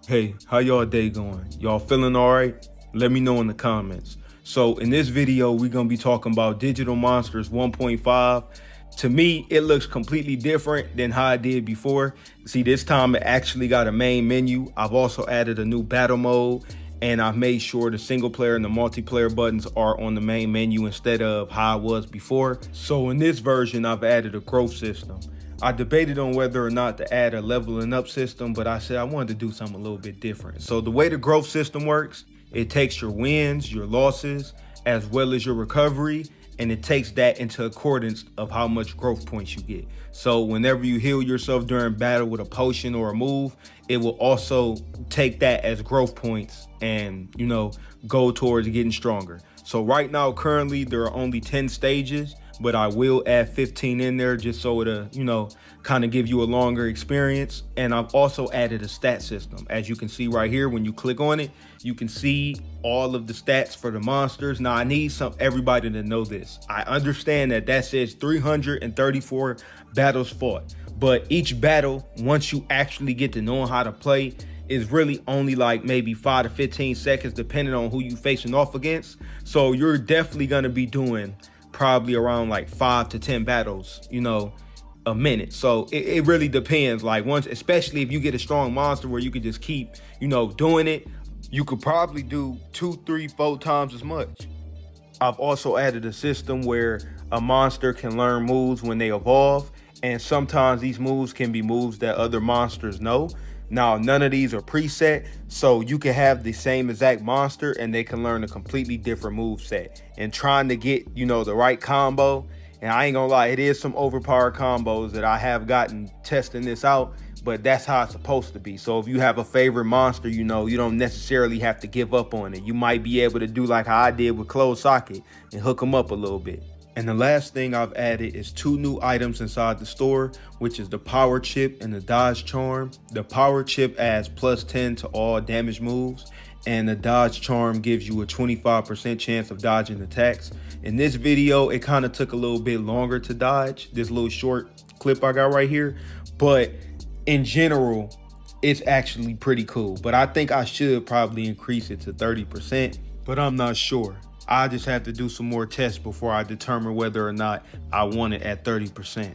Hey, how y'all day going? Y'all feeling all right? Let me know in the comments. So in this video, we're gonna be talking about Digital Monsters 1.5. To me, it looks completely different than how I did before. See, this time it actually got a main menu. I've also added a new battle mode, and I've made sure the single player and the multiplayer buttons are on the main menu instead of how it was before. So in this version, I've added a growth system. I debated on whether or not to add a leveling up system, but I said I wanted to do something a little bit different. So the way the growth system works, it takes your wins, your losses, as well as your recovery, and it takes that into accordance of how much growth points you get. So whenever you heal yourself during battle with a potion or a move, it will also take that as growth points and, go towards getting stronger. So right now, currently, there are only 10 stages, but I will add 15 in there just so it'll, kind of give you a longer experience. And I've also added a stat system. As you can see right here, when you click on it, you can see all of the stats for the monsters. Now, I need everybody to know this. I understand that says 334 battles fought, but each battle, once you actually get to knowing how to play, is really only like maybe 5 to 15 seconds, depending on who you facing off against. So you're definitely gonna be doing probably around like 5 to 10 battles, a minute. So it really depends. Like once, especially if you get a strong monster where you could just keep, doing it, you could probably do 2, 3, 4 times as much. I've also added a system where a monster can learn moves when they evolve, and sometimes these moves can be moves that other monsters know. Now, none of these are preset, so you can have the same exact monster and they can learn a completely different move set. And trying to get, the right combo, and I ain't gonna lie, it is some overpowered combos that I have gotten testing this out, but that's how it's supposed to be. So if you have a favorite monster, you don't necessarily have to give up on it. You might be able to do like how I did with Closed Socket and hook them up a little bit. And the last thing I've added is 2 new items inside the store, which is the Power Chip and the Dodge Charm. The Power Chip adds +10 to all damage moves, and the Dodge Charm gives you a 25% chance of dodging attacks. In this video, it kind of took a little bit longer to dodge, this little short clip I got right here, but in general, it's actually pretty cool. But I think I should probably increase it to 30%, but I'm not sure. I just have to do some more tests before I determine whether or not I want it at 30%.